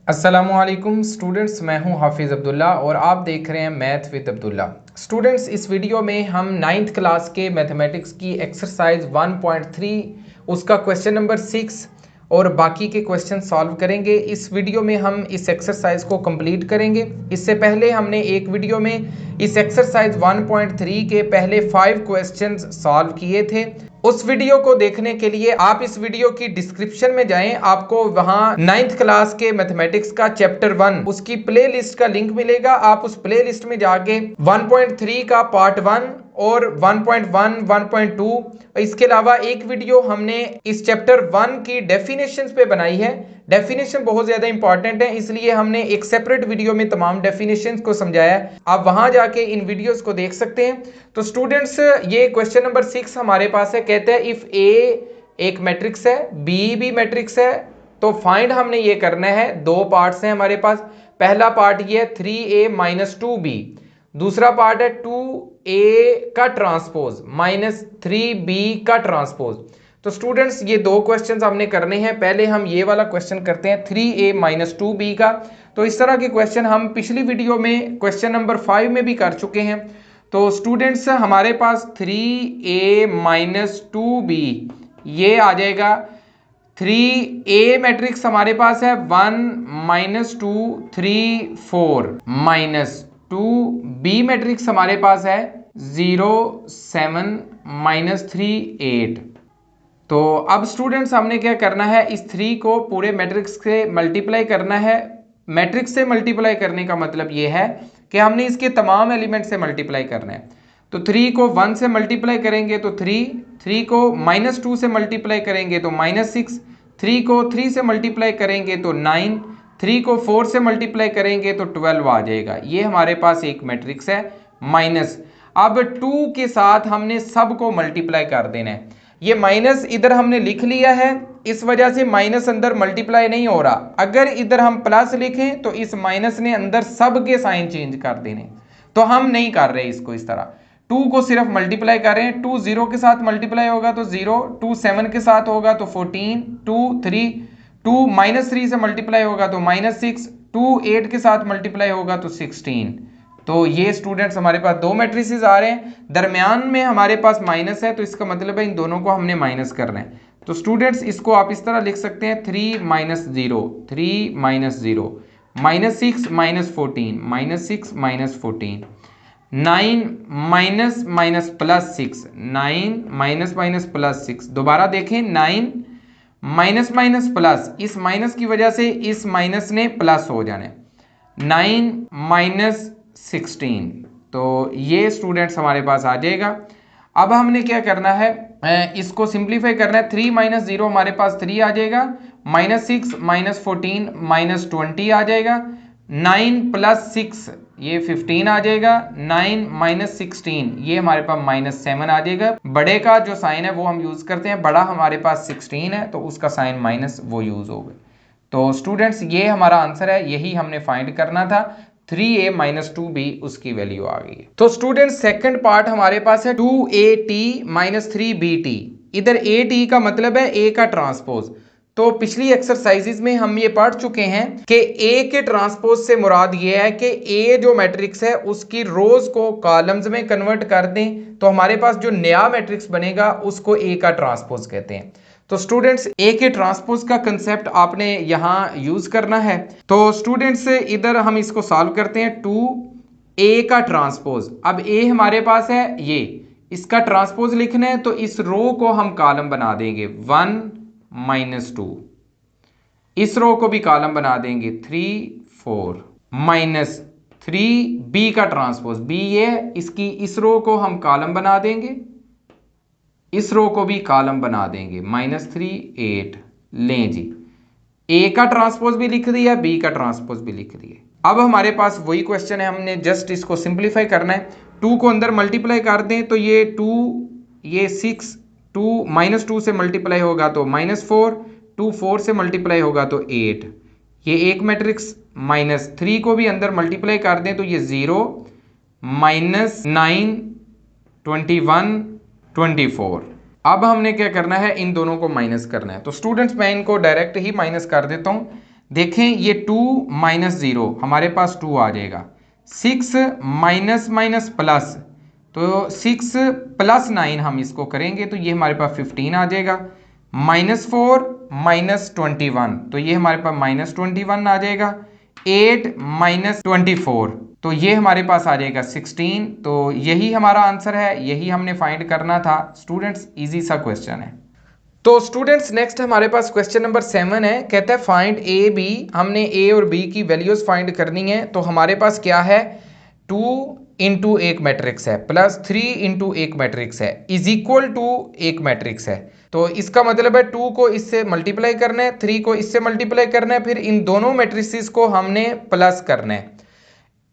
अस्सलामुअलैकुम स्टूडेंट्स, मैं हूं हाफिज़ अब्दुल्ला और आप देख रहे हैं मैथ विद अब्दुल्ला। स्टूडेंट्स, इस वीडियो में हम 9th क्लास के मैथमेटिक्स की एक्सरसाइज 1.3 उसका क्वेश्चन नंबर 6 और बाकी के क्वेश्चन सॉल्व करेंगे। इस वीडियो में हम इस एक्सरसाइज को कंप्लीट करेंगे। इससे पहले हमने एक वीडियो में इस एक्सरसाइज 1.3 के पहले 5 क्वेश्चंस सॉल्व किए थे। उस वीडियो को देखने के लिए आप इस वीडियो की डिस्क्रिप्शन में जाएं, आपको वहां 9th क्लास के मैथमेटिक्स का चैप्टर 1 उसकी प्लेलिस्ट का लिंक मिलेगा। आप उस प्लेलिस्ट में जाके 1.3 का पार्ट 1 और 1.1, 1.2, इसके अलावा एक वीडियो हमने इस चैप्टर 1 की डेफिनेशंस पे बनाई है। डेफिनेशन बहुत ज्यादा इंपॉर्टेंट है, इसलिए हमने एक सेपरेट वीडियो में तमाम डेफिनेशंस को समझाया है। आप वहां जाके इन वीडियोस को देख सकते हैं। तो स्टूडेंट्स, ये क्वेश्चन नंबर 6 हमारे पास है। कहते हैं इफ ए एक मैट्रिक्स है, बी भी मैट्रिक्स है, तो फाइंड हमने ये करना है। दो पार्ट्स हैं हमारे पास। पहला पार्ट ये है 3a माइनस 2b, दूसरा पार्ट है 2a का ट्रांसपोज माइनस 3b का ट्रांसपोज। तो स्टूडेंट्स, ये दो क्वेश्चंस हमने करने हैं। पहले हम ये वाला क्वेश्चन करते हैं 3a माइनस 2b का। तो इस तरह के क्वेश्चन हम पिछली वीडियो में क्वेश्चन नंबर 5 में भी कर चुके हैं। तो स्टूडेंट्स, हमारे पास 3a माइनस 2b ये आ जाएगा। 3a मैट्रिक्स हमारे पास है 1 माइनस 2 3 4 माइनस 2b मैट्रिक्स हमारे पास है 0 7 माइनस 3 8। तो अब स्टूडेंट्स, हमने क्या करना है, इस 3 को पूरे मैट्रिक्स से मल्टीप्लाई करना है। मैट्रिक्स से मल्टीप्लाई करने का मतलब ये है कि हमने इसके तमाम एलिमेंट से मल्टीप्लाई करना है। तो 3 को 1 से मल्टीप्लाई करेंगे तो 3 को माइनस 2 से मल्टीप्लाई करेंगे तो माइनस 6, 3 को 3 से मल्टीप्लाई करेंगे तो 9, 3 को 4 से मल्टीप्लाई करेंगे तो 12 आ जाएगा। ये हमारे पास एक मैट्रिक्स है माइनस। अब 2 के साथ हमने सब को मल्टीप्लाई कर देना है। ये माइनस इधर हमने लिख लिया है, इस वजह से माइनस अंदर मल्टीप्लाई नहीं हो रहा। अगर इधर हम प्लस लिखें तो इस माइनस ने अंदर सब के साइन चेंज कर देने, तो हम नहीं कर रहे इसको इस तरह। 2 को सिर्फ मल्टीप्लाई कर रहे हैं। 2 0 के साथ मल्टीप्लाई होगा तो 0, 2 7 के साथ होगा तो 14, 2 3, 2 माइनस 3 से मल्टीप्लाई होगा तो माइनस 6, 2 8 के साथ मल्टीप्लाई होगा तो 16। तो ये स्टूडेंट्स हमारे पास दो मैट्रिसेस आ रहे हैं, दरमियान में हमारे पास माइनस है, तो इसका मतलब है इन दोनों को हमने माइनस करना है। तो स्टूडेंट्स, इसको आप इस तरह लिख सकते हैं 3 minus 0, 3 minus 0, minus 6 minus 14, minus 6 minus 14, 9 minus minus plus 6, 9 minus minus plus 6। दोबारा देखें, 9 माइनस माइनस प्लस, इस माइनस की वजह से इस माइनस ने प्लस हो जाना है, 9 माइनस 16। तो ये स्टूडेंट्स हमारे पास आ जाएगा। अब हमने क्या करना है, इसको सिंप्लीफाई करना है। 3 माइनस 0 हमारे पास 3 आ जाएगा, माइनस 6 माइनस 14 माइनस 20 आ जाएगा, 9 प्लस 6 ये 15 आ जाएगा, 9 माइनस 16 ये हमारे पास माइनस 7 आ जाएगा। बड़े का जो साइन है वो हम यूज करते हैं, बड़ा हमारे पास 16 है तो उसका साइन माइनस वो यूज होगा। तो स्टूडेंट्स, ये हमारा आंसर है, यही हमने फाइंड करना था। 3a माइनस 2b उसकी वैल्यू आ गई है। तो स्टूडेंट, सेकंड पार्ट हमारे पास है 2at माइनस 3bt। इधर at का मतलब है a का ट्रांसपोज। तो पिछली एक्सरसाइजेज में हम ये पढ़ चुके हैं कि a के ट्रांसपोज से मुराद ये है कि a जो मैट्रिक्स है उसकी रोज को कॉलम्स में कन्वर्ट कर दें, तो हमारे पास जो नया मैट्रिक्स बनेगा उसको a का ट्रांसपोज कहते हैं। तो स्टूडेंट्स, ए के ट्रांसपोज का कंसेप्ट आपने यहां यूज करना है। तो स्टूडेंट्स, इधर हम इसको सॉल्व करते हैं। 2a का ट्रांसपोज, अब a हमारे पास है, ये इसका ट्रांसपोज लिखना है तो इस रो को हम कॉलम बना देंगे 1 माइनस 2, इस रो को भी कॉलम बना देंगे 3 4 माइनस 3b का ट्रांसपोज, b ये इसकी इस रो को हम कॉलम बना देंगे, इस रो को भी कॉलम बना देंगे माइनस 3 8। लें जी, ए का ट्रांसपोज भी लिख दिया, बी का ट्रांसपोज भी लिख दिया। अब हमारे पास वही क्वेश्चन है, हमने जस्ट इसको सिंप्लीफाई करना है। 2 को अंदर मल्टीप्लाई कर दें तो ये 2 ये 6, 2 माइनस 2 से मल्टीप्लाई होगा तो माइनस 4, 2 4 से मल्टीप्लाई होगा तो 8, ये एक मैट्रिक्स। माइनस 3 को भी अंदर मल्टीप्लाई कर दें तो ये 0 माइनस 9 21 24। अब हमने क्या करना है, इन दोनों को माइनस करना है। तो स्टूडेंट्स, मैं इनको डायरेक्ट ही माइनस कर देता हूं। देखें ये 2 माइनस 0 हमारे पास 2 आ जाएगा। 6 माइनस माइनस प्लस, तो 6 प्लस 9 हम इसको करेंगे तो ये हमारे पास 15 आ जाएगा। -4 माइनस 21, तो ये हमारे पास -21 आ जाएगा। 8 माइनस 24, तो ये हमारे पास आ जाएगा 16। तो यही हमारा आंसर है, यही हमने फाइंड करना था। स्टूडेंट्स इजी सा क्वेश्चन है। तो स्टूडेंट्स नेक्स्ट हमारे पास क्वेश्चन नंबर 7 है, कहता है फाइंड ए बी। हमने ए और बी की वैल्यूज फाइंड करनी है। तो हमारे पास क्या है, 2 इंटू एक मैट्रिक्स है प्लस 3 इंटू एक मैट्रिक्स है इज इक्वल टू एक मैट्रिक्स है। तो इसका मतलब है 2 को इससे मल्टीप्लाई करना है, 3 को इससे मल्टीप्लाई करना है, फिर इन दोनों मैट्रिसेस को हमने प्लस करना है।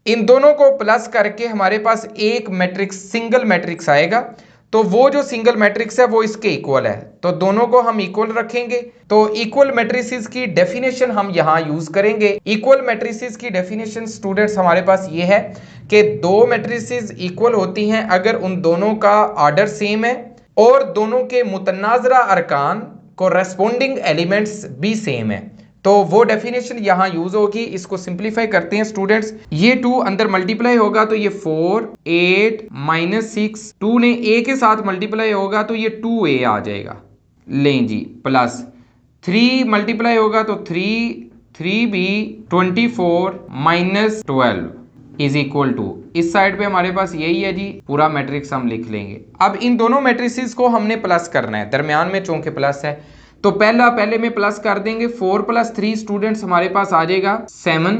इन दोनों को प्लस करके हमारे पास एक मैट्रिक्स, सिंगल मैट्रिक्स आएगा। तो वो जो सिंगल मैट्रिक्स है वो इसके इक्वल है, तो दोनों को हम इक्वल रखेंगे। तो इक्वल मैट्रिसेस की डेफिनेशन हम यहां यूज करेंगे। इक्वल मैट्रिसेस की डेफिनेशन स्टूडेंट्स हमारे पास ये है कि दो मैट्रिसेस इक्वल होती हैं अगर उन दोनों का ऑर्डर सेम है और दोनों के मुतनाजरा अरकान कोरेस्पोंडिंग एलिमेंट्स भी सेम है। तो वो डेफिनेशन यहां यूज होगी। इसको सिंप्लीफाई करते हैं स्टूडेंट्स। ये 2 अंदर मल्टीप्लाई होगा तो ये 4, 8 माइनस 6, 2 ने a के साथ मल्टीप्लाई होगा तो ये 2a आ जाएगा। लें जी, प्लस 3 मल्टीप्लाई होगा तो 3b 24 minus 12 is equal to, इस साइड पे हमारे पास यही है जी, पूरा मैट्रिक्स हम लिख लेंगे। अब इन दोनों मैट्रिसेस को हमने प्लस करना है, दरमियान में चूंकि प्लस है तो पहले में प्लस कर देंगे। 4 प्लस 3 स्टूडेंट्स हमारे पास आ जाएगा 7।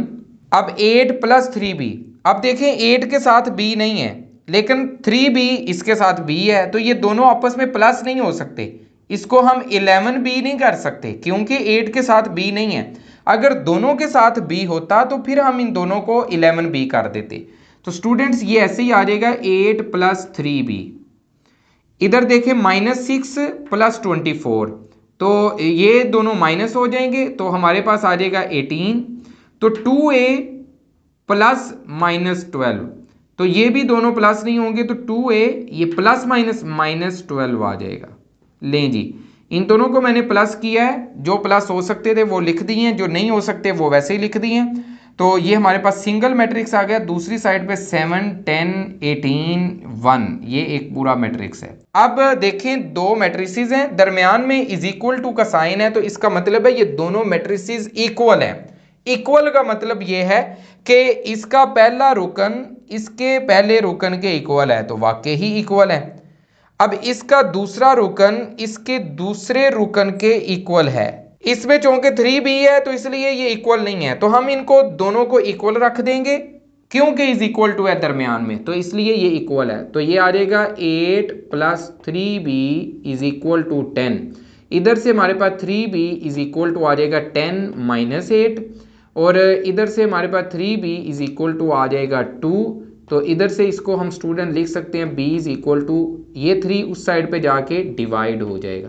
अब 8 प्लस 3b, अब देखें 8 के साथ b नहीं है लेकिन 3b इसके साथ b है, तो ये दोनों आपस में प्लस नहीं हो सकते। इसको हम 11b नहीं कर सकते क्योंकि 8 के साथ b नहीं है। अगर दोनों के साथ b होता तो फिर हम इन दोनों को 11b कर देते। तो स्टूडेंट्स ये ऐसे ही आ जाएगा 8 प्लस 3b। इधर देखें -6 प्लस 24, तो ये दोनों माइनस हो जाएंगे तो हमारे पास आ जाएगा 18। तो 2a प्लस -12, तो ये भी दोनों प्लस नहीं होंगे तो 2a ये प्लस माइनस -12 आ जाएगा। लें जी, इन दोनों को मैंने प्लस किया है, जो प्लस हो सकते थे वो लिख दिए, जो नहीं हो सकते वो वैसे ही लिख दिए। तो ये हमारे पास सिंगल मैट्रिक्स आ गया। दूसरी साइड पे 7, 10, 18, 1, ये एक पूरा मैट्रिक्स है। अब देखें दो मैट्रिसेस हैं, दरमियान में इज इक्वल टू का साइन है, तो इसका मतलब है ये दोनों मैट्रिसेस इक्वल हैं। इक्वल का मतलब ये है कि इसका पहला रुकन इसके पहले रुकन के इक्वल है, तो वाकई ही इक्वल है। अब इसका दूसरा रुकन इसके दूसरे रुकन के इक्वल है। इसमें चूंकि 3b है तो इसलिए ये इक्वल नहीं है, तो हम इनको दोनों को इक्वल रख देंगे क्योंकि इज इक्वल टू है दरमियान में, तो इसलिए ये इक्वल है। तो ये आ जाएगा 8 plus 3b is equal to 10। इधर से हमारे पास 3b इज इक्वल टू आ जाएगा 10 माइनस 8, और इधर से हमारे पास 3b इज इक्वल टू आ जाएगा 2। तो इधर से इसको हम स्टूडेंट लिख सकते हैं b इज इक्वल टू, ये 3 उस साइड पे जाके डिवाइड हो जाएगा,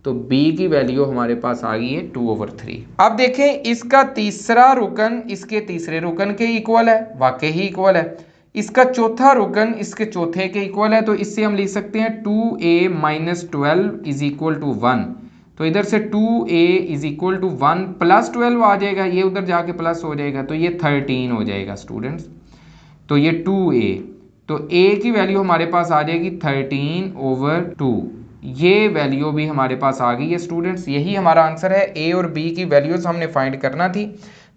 तो b की वैल्यू हमारे पास आ गई है 2/3। अब देखें इसका तीसरा रुकन इसके तीसरे रुकन के इक्वल है, वाकई ही इक्वल है। इसका चौथा रुकन इसके चौथे के इक्वल है, तो इससे हम लिख सकते हैं 2a minus 12 is equal to 1। तो इधर से 2a is equal to 1 plus 12 आ जाएगा, ये उधर जाके प्लस हो जाएगा, तो ये 13 हो जाएगा स्टूडेंट्स। तो ये 2a, तो a की वैल्यू हमारे पास आ जाएगी 13/2। ये वैल्यू भी हमारे पास आ गई है स्टूडेंट्स। यही हमारा आंसर है। ए और बी की वैल्यूज हमने फाइंड करना थी,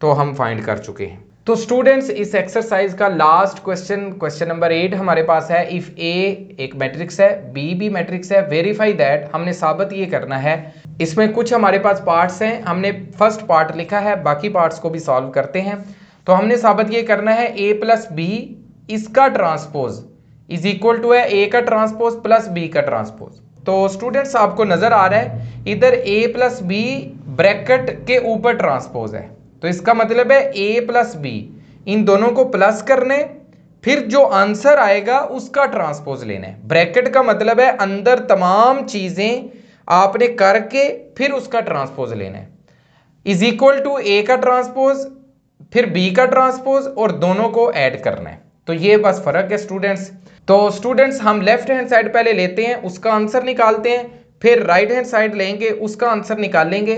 तो हम फाइंड कर चुके हैं। तो स्टूडेंट्स इस एक्सरसाइज का लास्ट क्वेश्चन नंबर 8 हमारे पास है। इफ ए एक मैट्रिक्स है, बी भी मैट्रिक्स है, वेरीफाई दैट। हमने साबित ये करना है। इसमें कुछ हमारे पास पार्ट्स हैं, हमने फर्स्ट पार्ट लिखा है, बाकी पार्ट्स को भी सॉल्व करते हैं। तो हमने साबित ये करना है a प्लस बी इसका ट्रांसपोज इज इक्वल टू है a का ट्रांसपोज प्लस b का ट्रांसपोज। तो स्टूडेंट्स आपको नजर आ रहा है इधर a प्लस बी ब्रैकेट के ऊपर ट्रांसपोज है, तो इसका मतलब है a प्लस बी, इन दोनों को प्लस करने, फिर जो आंसर आएगा उसका ट्रांसपोज लेना है। ब्रैकेट का मतलब है अंदर तमाम चीजें आपने करके फिर उसका ट्रांसपोज लेना है। इज इक्वल टू a का ट्रांसपोज फिर b का ट्रांसपोज और दोनों को ऐड करना है। तो ये बस फर्क है स्टूडेंट्स। तो स्टूडेंट्स हम लेफ्ट हैंड साइड पहले लेते हैं, उसका आंसर निकालते हैं, फिर राइट हैंड साइड लेंगे, उसका आंसर निकालेंगे।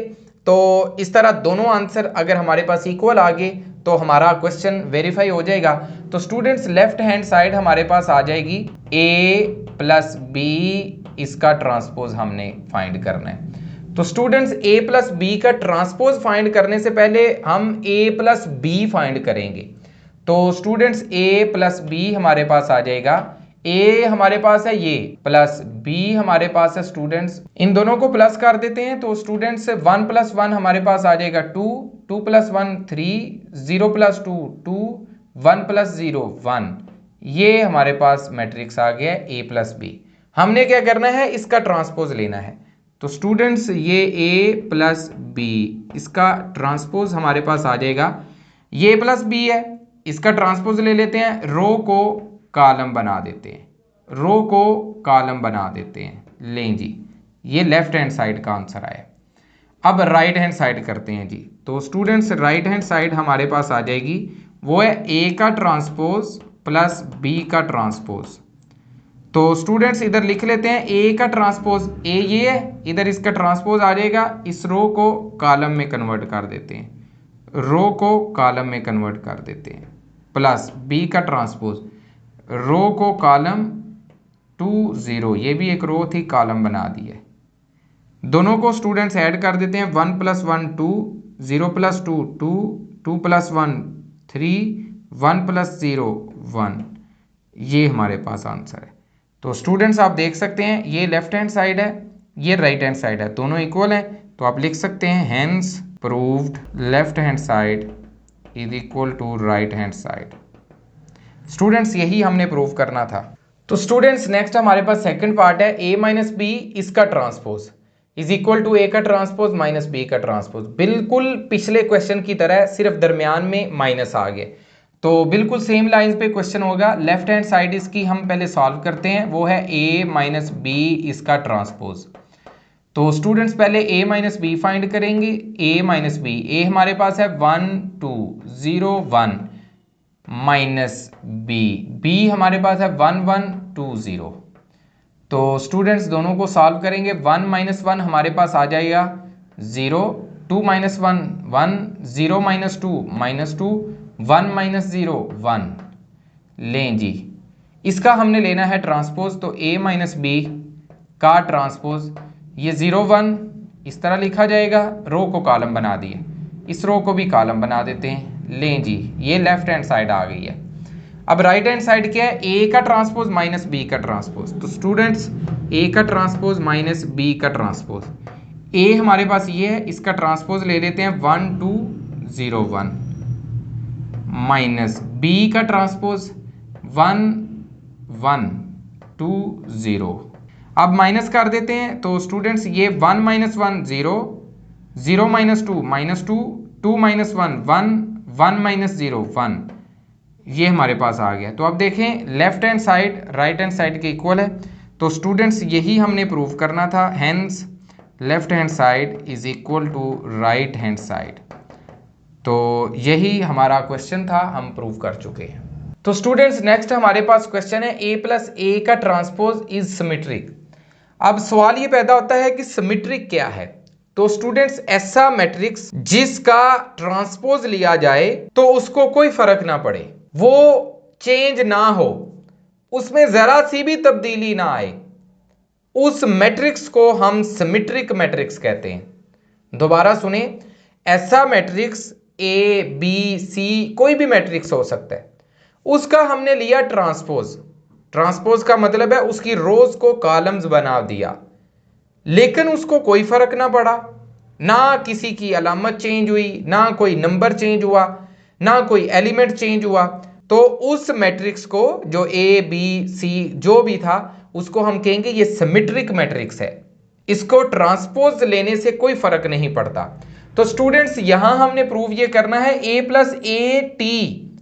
तो इस तरह दोनों आंसर अगर हमारे पास इक्वल आ गए तो हमारा क्वेश्चन वेरीफाई हो जाएगा। तो स्टूडेंट्स लेफ्ट हैंड साइड हमारे पास आ जाएगी a प्लस बी, इसका ट्रांसपोज हमने फाइंड करना है। तो स्टूडेंट्स a प्लस बी का ट्रांसपोज फाइंड करने से पहले हम a प्लस बी फाइंड करेंगे। तो स्टूडेंट्स a प्लस बी हमारे पास आ जाएगा, a हमारे पास है ये प्लस b हमारे पास है स्टूडेंट्स, इन दोनों को प्लस कर देते हैं। तो स्टूडेंट्स 1 प्लस 1 हमारे पास आ जाएगा 2, 2 प्लस 1 3, 0 प्लस 2 2, 1 प्लस 0 1। ये हमारे पास मैट्रिक्स आ गया है a प्लस बी। हमने क्या करना है, इसका ट्रांसपोज लेना है। तो स्टूडेंट्स ये a प्लस बी, इसका ट्रांसपोज हमारे पास आ जाएगा, ये प्लस बी है, इसका ट्रांसपोज ले लेते हैं, रो को कॉलम बना देते हैं, रो को कॉलम बना देते हैं। लें जी, ये लेफ्ट हैंड साइड का आंसर आया। अब राइट हैंड साइड करते हैं जी। तो स्टूडेंट्स राइट हैंड साइड हमारे पास आ जाएगी, वो है a का ट्रांसपोज प्लस b का ट्रांसपोज। तो स्टूडेंट्स इधर लिख लेते हैं a का ट्रांसपोज, a ये है, इधर इसका ट्रांसपोज आ जाएगा, इस रो को कॉलम में कन्वर्ट कर देते हैं, रो को कॉलम में कन्वर्ट कर देते हैं, प्लस b का ट्रांसपोज, रो को कॉलम 2 0, ये भी एक रो थी, कॉलम बना दी है। दोनों को स्टूडेंट्स ऐड कर देते हैं, 1 प्लस 1 2, 0 प्लस 2 2, 2 प्लस 1 3, 1 प्लस 0 1। ये हमारे पास आंसर है। तो स्टूडेंट्स आप देख सकते हैं ये लेफ्ट हैंड साइड है, ये राइट हैंड साइड है, दोनों इक्वल हैं। तो आप लिख सकते हैं hence proved left hand side is equal to right hand side. Students यही हमने प्रूव करना था। तो स्टूडेंट्स नेक्स्ट हमारे पास सेकंड पार्ट है, a माइनस बी इसका transpose is equal to a का ट्रांसपोज माइनस b का ट्रांसपोज। बिल्कुल पिछले क्वेश्चन की तरह, सिर्फ दरमियान में माइनस आ गए। तो बिल्कुल सेम लाइन पे क्वेश्चन होगा। लेफ्ट हैंड साइड इसकी हम पहले सॉल्व करते हैं, वो है a माइनस बी इसका ट्रांसपोज। तो स्टूडेंट्स पहले a माइनस बी फाइंड करेंगे, a माइनस बी, a हमारे पास है 1 2 0 1 माइनस बी, बी हमारे पास है 1 1 2 0। तो स्टूडेंट्स दोनों को सॉल्व करेंगे, 1 माइनस 1 हमारे पास आ जाएगा 0, 2 माइनस 1 1, 0 माइनस 2 माइनस 2, 1 माइनस 0 1। लें जी, इसका हमने लेना है ट्रांसपोज। तो a माइनस बी का ट्रांसपोज, ये 0 1 इस तरह लिखा जाएगा, रो को कॉलम बना दिए, इस रो को भी कॉलम बना देते हैं। लें जी, ये लेफ्ट हैंड साइड आ गई है। अब राइट हैंड साइड क्या है, a का ट्रांसपोज माइनस b का ट्रांसपोज। तो स्टूडेंट्स a का ट्रांसपोज माइनस b का ट्रांसपोज, a हमारे पास ये है, इसका ट्रांसपोज ले लेते हैं 1 2 0 1 माइनस b का ट्रांसपोज 1 1 2 0। अब माइनस कर देते हैं। तो स्टूडेंट्स ये 1 minus 1 0, 0 minus 2 minus 2, 2 minus 1 1, 1 minus 0 1। ये हमारे पास आ गया। तो अब देखें left hand side right hand side के इक्वल है। तो स्टूडेंट्स यही हमने प्रूव करना था, hence left hand side is equal to right hand side. तो यही हमारा क्वेश्चन था, हम प्रूव कर चुके हैं। तो स्टूडेंट्स नेक्स्ट हमारे पास क्वेश्चन है, a प्लस ए का ट्रांसपोज इज सिमेट्रिक। अब सवाल ये पैदा होता है कि सिमेट्रिक क्या है। तो स्टूडेंट्स ऐसा मैट्रिक्स जिसका ट्रांसपोज लिया जाए तो उसको कोई फर्क ना पड़े, वो चेंज ना हो, उसमें जरा सी भी तब्दीली ना आए, उस मैट्रिक्स को हम सिमेट्रिक मैट्रिक्स कहते हैं। दोबारा सुने, ऐसा मैट्रिक्स ए बी सी कोई भी मैट्रिक्स हो सकता है, उसका हमने लिया ट्रांसपोज। ट्रांसपोज का मतलब है उसकी रोज को कॉलम्स बना दिया, लेकिन उसको कोई फर्क ना पड़ा, ना किसी की अलामत चेंज हुई, ना कोई नंबर चेंज हुआ, ना कोई एलिमेंट चेंज हुआ। तो उस मैट्रिक्स को जो ए बी सी जो भी था उसको हम कहेंगे ये सिमेट्रिक मैट्रिक्स है, इसको ट्रांसपोज लेने से कोई फर्क नहीं पड़ता। तो स्टूडेंट्स यहां हमने प्रूव ये करना है a plus A T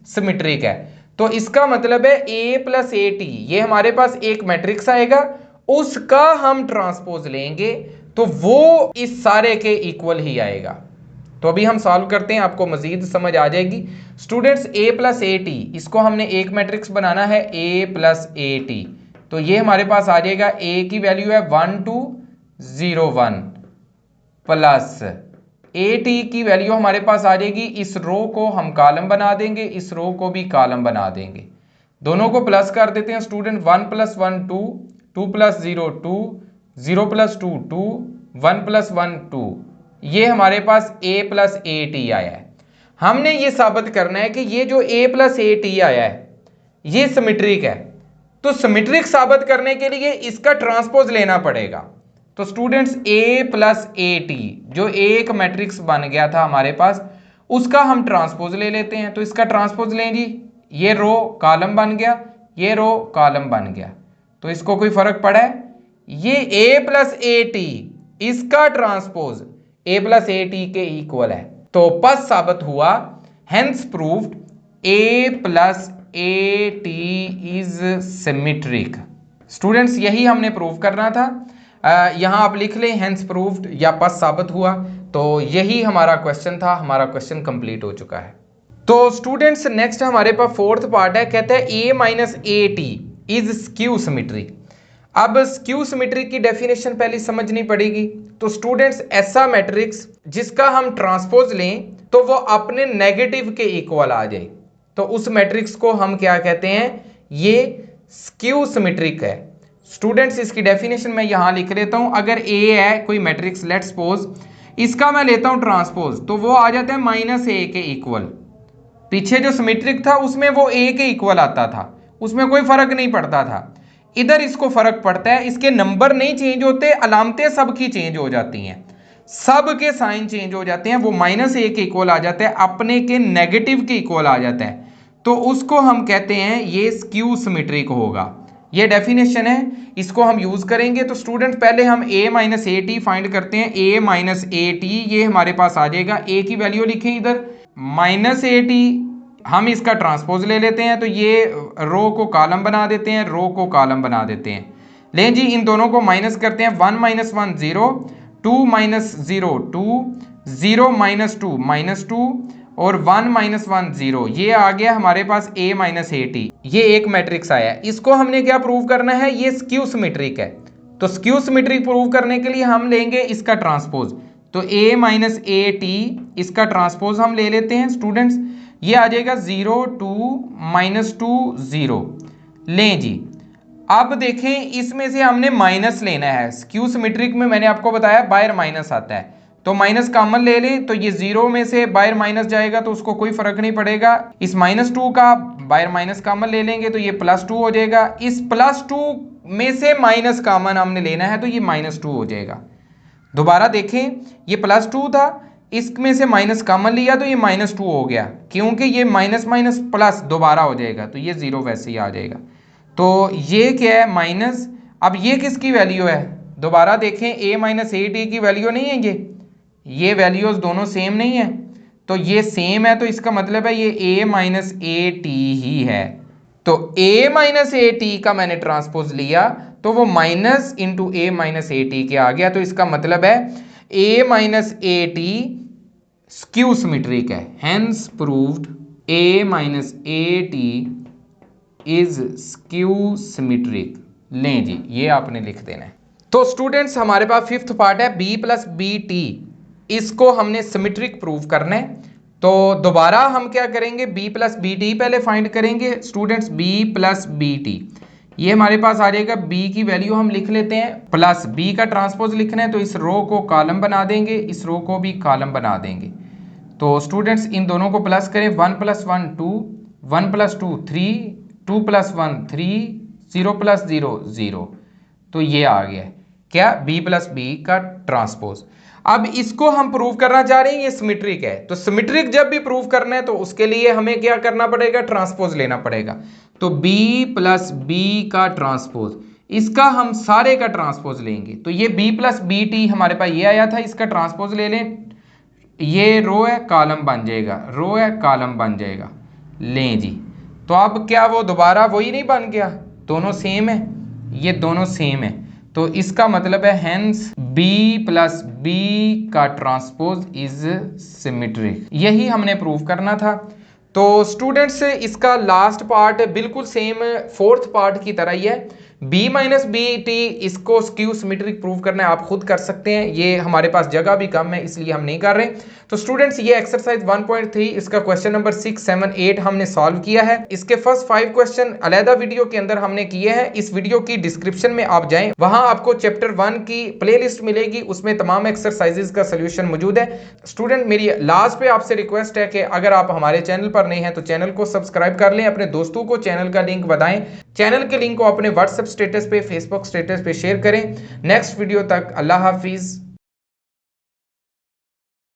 symmetric है। तो इसका मतलब है a प्लस ए टी, ये हमारे पास एक मैट्रिक्स आएगा, उसका हम ट्रांसपोज लेंगे तो वो इस सारे के इक्वल ही आएगा। तो अभी हम सॉल्व करते हैं, आपको मजीद समझ आ जाएगी। Students a plus A T, इसको हमने एक मैट्रिक्स बनाना है a प्लस ए टी। तो ये हमारे पास आ जाएगा, a की वैल्यू है 1 2 0 1 प्लस ए टी की वैल्यू हमारे पास आ जाएगी, इस रो को हम कॉलम बना देंगे, इस रो को भी कॉलम बना देंगे, दोनों को प्लस कर देते हैं स्टूडेंट। 1 + 1 2, 2 + 0 2, 0 + 2 2, 1 + 1 2। ये हमारे पास a + at आया है। हमने ये साबित करना है कि ये जो a + at आया है ये सिमेट्रिक है। तो सिमेट्रिक साबित करने के लिए इसका ट्रांसपोज लेना पड़ेगा। तो स्टूडेंट्स a + at जो एक मैट्रिक्स बन गया था हमारे पास, उसका हम ट्रांसपोज ले लेते हैं। तो इसका ट्रांसपोज लें जी, ये रो कॉलम बन गया, ये रो कॉलम बन गया। तो इसको कोई फर्क पड़ा है? ये a + at इसका ट्रांसपोज a + at के इक्वल है। तो पद साबित हुआ, hence proved a + at is symmetric. Students यही हमने प्रूव करना था। यहां आप लिख लें हेंस प्रूव्ड या पद साबित हुआ। तो यही हमारा क्वेश्चन था, हमारा क्वेश्चन कंप्लीट हो चुका है। तो स्टूडेंट्स नेक्स्ट हमारे पास फोर्थ पार्ट है, कहते हैं a - at is skew symmetric. अब स्क्यू सिमेट्रिक की डेफिनेशन पहले समझनी पड़ेगी। तो स्टूडेंट्स ऐसा मैट्रिक्स जिसका हम ट्रांसपोज लें तो वो अपने नेगेटिव के इक्वल आ जाए, तो उस मैट्रिक्स को हम क्या कहते हैं? ये स्क्यू सिमेट्रिक है। स्टूडेंट्स इसकी डेफिनेशन मैं यहां लिख लेता हूं। अगर a है कोई मैट्रिक्स, लेट्स सपोज इसका मैं लेता हूं ट्रांसपोज, तो वो आ जाता है -a के इक्वल। पीछे जो सिमेट्रिक था उसमें वो a के इक्वल आता था, उसमें कोई फर्क नहीं पड़ता था। इधर इसको फर्क पड़ता है, इसके नंबर नहीं चेंज होते, अलामतें सबकी चेंज हो जाती हैं, सब के साइन चेंज हो जाते हैं, वो -a के इक्वल आ जाता है, अपने के नेगेटिव के इक्वल आ जाता है। तो उसको हम कहते हैं ये स्क्यू सिमेट्रिक होगा। ये डेफिनेशन है, इसको हम यूज करेंगे। तो स्टूडेंट पहले हम a - at फाइंड करते हैं। a - at ये हमारे पास आ जाएगा, a की वैल्यू लिखें इधर -at, हम इसका ट्रांसपोज ले लेते हैं। तो ये रो को कॉलम बना देते हैं, रो को कॉलम बना देते हैं। लें जी, इन दोनों को माइनस करते हैं। 1 - 1 0, 2 - 0 2, 0 - 2 -2 और 1 - 1 0। ये आ गया हमारे पास a - at, ये एक मैट्रिक्स आया है। इसको हमने क्या प्रूव करना है? ये स्क्यू सिमेट्रिक है। तो स्क्यू सिमेट्रिक प्रूव करने के लिए हम लेंगे इसका ट्रांसपोज। तो a - at इसका ट्रांसपोज हम ले लेते हैं स्टूडेंट्स। ये आ जाएगा 0 2 -2 0। लें जी, अब देखें इसमें से हमने माइनस लेना है। स्क्यू सिमेट्रिक में मैंने आपको बताया बाहर माइनस आता है, तो माइनस कॉमन ले लें। तो ये 0 में से बाहर माइनस जाएगा तो उसको कोई फर्क नहीं पड़ेगा। इस -2 का बाहर माइनस कॉमन ले लेंगे तो ये +2 हो जाएगा। इस +2 में से माइनस कॉमन हमने लेना है तो ये -2 हो जाएगा। दोबारा देखें, ये +2 था, इसमें से माइनस कॉमन लिया तो ये -2 हो गया, क्योंकि ये माइनस माइनस प्लस दोबारा हो जाएगा, तो ये 0 वैसे ही आ जाएगा। तो ये क्या है? माइनस। अब ये किसकी वैल्यू है? दोबारा देखें, a - at की वैल्यू नहीं है ये वैल्यूज दोनों सेम नहीं है। तो ये सेम है, तो इसका मतलब है ये a - at ही है। तो a - at का मैंने ट्रांसपोज लिया तो वो माइनस इंटू a - at के आ गया। तो इसका मतलब है a - at स्क्यू सिमेट्रिक है। Hence proved a - at is skew symmetric. लें जी, ये आपने लिख देना है। तो स्टूडेंट्स हमारे पास फिफ्थ पार्ट है b + bt, इसको हमने सिमेट्रिक प्रूव करना है। तो दोबारा हम क्या करेंगे? b + bt पहले फाइंड करेंगे स्टूडेंट्स। b + bt ये हमारे पास आ जाएगा, b की वैल्यू हम लिख लेते हैं, प्लस b का ट्रांसपोज लिखना है तो इस रो को कॉलम बना देंगे, इस रो को भी कॉलम बना देंगे। तो स्टूडेंट्स इन दोनों को प्लस करें। 1 + 1 2, 1 + 2 3, 2 + 1 3, 0 + 0 0। तो ये आ गया क्या? b + b का ट्रांसपोज। अब इसको हम प्रूव करना चाह रहे हैं, ये सिमेट्रिक है। तो सिमेट्रिक जब भी प्रूव करना है तो उसके लिए हमें क्या करना पड़ेगा? ट्रांसपोज लेना पड़ेगा। तो b + b का ट्रांसपोज, इसका हम सारे का ट्रांसपोज लेंगे। तो ये b + bt हमारे पास ये आया था, इसका ट्रांसपोज ले लें। ये रो है, कॉलम बन जाएगा, रो है, कॉलम बन जाएगा। लें जी, तो अब क्या वो दोबारा वही नहीं बन गया? दोनों सेम है, ये दोनों सेम है। तो इसका मतलब है हेंस b + b का ट्रांसपोज इज सिमेट्रिक। यही हमने प्रूव करना था। तो स्टूडेंट्स इसका लास्ट पार्ट बिल्कुल सेम फोर्थ पार्ट की तरह ही है। बी माइनस बी टी, इसको स्क्यू सिमेट्रिक प्रूव करना है, आप खुद कर सकते हैं, ये हमारे पास जगह भी कम है इसलिए हम नहीं कर रहे। तो स्टूडेंट्स ये एक्सरसाइज 1.3 इसका क्वेश्चन नंबर 6, 7, 8 हमने सॉल्व किया है। इसके फर्स्ट 5 क्वेश्चन अलहदा वीडियो के अंदर हमने किए हैं, इस वीडियो की डिस्क्रिप्शन में आप जाएं, वहां आपको चैप्टर 1 की प्लेलिस्ट मिलेगी, उसमें तमाम एक्सरसाइजेज का सोल्यूशन मौजूद है। स्टूडेंट मेरी लास्ट पे आपसे रिक्वेस्ट है कि अगर आप हमारे चैनल पर नए हैं तो चैनल को सब्सक्राइब कर लें, अपने दोस्तों को चैनल का लिंक बताएं, चैनल के लिंक को अपने व्हाट्सएप स्टेटस पे, फेसबुक स्टेटस पे शेयर करें। नेक्स्ट वीडियो तक अल्लाह हाफिज।